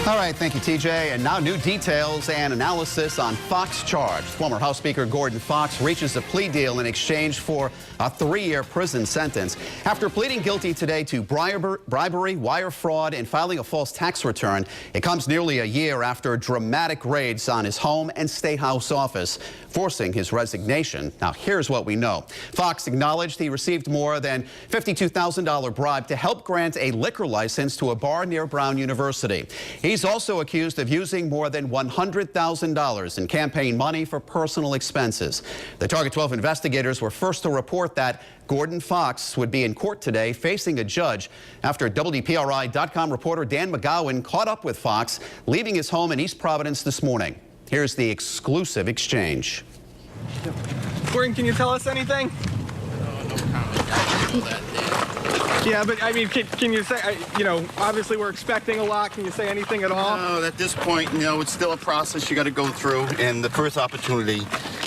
All right, thank you, TJ. And now new details and analysis on Fox charge. Former House Speaker Gordon Fox reaches a plea deal in exchange for a 3-year prison sentence. After pleading guilty today to bribery, wire fraud, and filing a false tax return, it comes nearly a year after dramatic raids on his home and state house office, forcing his resignation. Now, here's what we know. Fox acknowledged he received more than $52,000 bribe to help grant a liquor license to a bar near Brown University. He's also accused of using more than $100,000 in campaign money for personal expenses. The Target 12 investigators were first to report that Gordon Fox would be in court today facing a judge after WPRI.com reporter Dan McGowan caught up with Fox, leaving his home in East Providence this morning. Here's the exclusive exchange. Gordon, can you tell us anything? No comment. Yeah, but I mean, can you say, obviously we're expecting a lot. Can you say anything at all? No, at this point, it's still a process you got to go through. And the first opportunity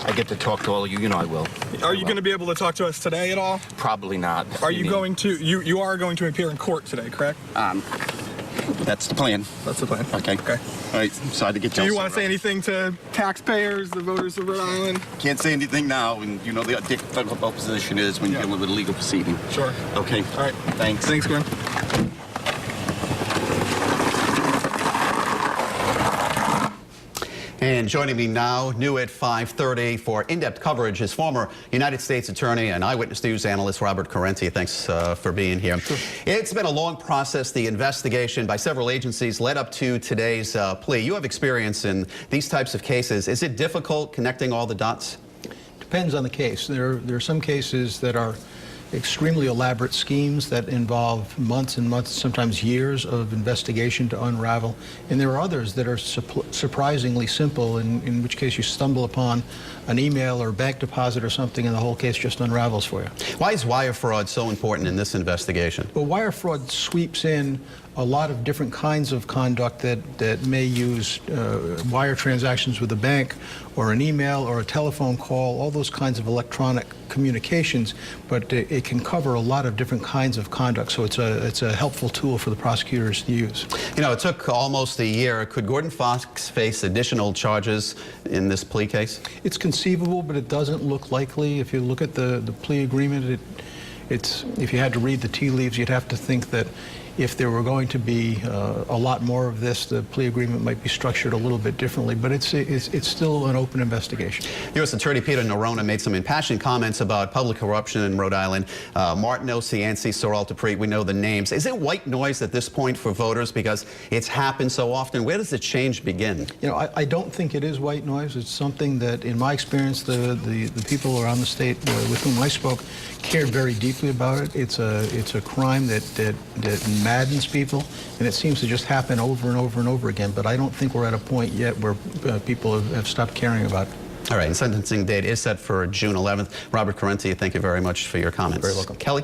I get to talk to all of you, I will. Are you going to be able to talk to us today at all? Probably not. Are you going to, you are going to appear in court today, correct? That's the plan. That's the plan. Okay. All right, sorry to get you. Do you want to say anything to taxpayers, the voters of Rhode Island? Can't say anything now, and the difficult position is when you're dealing with a legal proceeding. Sure. Okay. All right. Thanks. Thanks, Glenn. And joining me now, new at 5:30 for in-depth coverage, is former United States Attorney and Eyewitness News analyst Robert Corrente. Thanks for being here. Sure. It's been a long process. The investigation by several agencies led up to today's plea. You have experience in these types of cases. Is it difficult connecting all the dots? Depends on the case. There are some cases that are extremely elaborate schemes that involve months and months, sometimes years of investigation to unravel. And there are others that are surprisingly simple, in which case you stumble upon an email or bank deposit or something and the whole case just unravels for you. Why is wire fraud so important in this investigation? Well, wire fraud sweeps in a lot of different kinds of conduct that may use wire transactions with a bank or an email or a telephone call, all those kinds of electronic communications, but it can cover a lot of different kinds of conduct, so it's a helpful tool for the prosecutors to use. It took almost a year. Could Gordon Fox face additional charges in this plea case? It's conceivable, but it doesn't look likely. If you look at the plea agreement, if you had to read the tea leaves, you'd have to think that if there were going to be a lot more of this, the plea agreement might be structured a little bit differently, but it's still an open investigation. U.S. Attorney Peter Nerona made some impassioned comments about public corruption in Rhode Island. Martineau, Cianci, Sorrel, Dupree, we know the names. Is it white noise at this point for voters because it's happened so often? Where does the change begin? I don't think it is white noise. It's something that, in my experience, the people around the state with whom I spoke cared very deeply about it. It's a crime that maddens people, and it seems to just happen over and over and over again. But I don't think we're at a point yet where people have stopped caring about it. All right, and sentencing date is set for June 11th. Robert Corrente, thank you very much for your comments. You're very welcome. Kelly?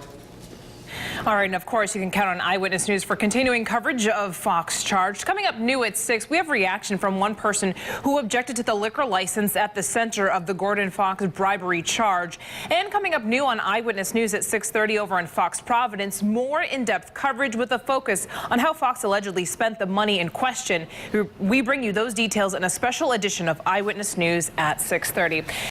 All right, and of course, you can count on Eyewitness News for continuing coverage of Fox charge. Coming up new at 6, we have reaction from one person who objected to the liquor license at the center of the Gordon Fox bribery charge. And coming up new on Eyewitness News at 6:30 over on Fox Providence, more in-depth coverage with a focus on how Fox allegedly spent the money in question. We bring you those details in a special edition of Eyewitness News at 6:30.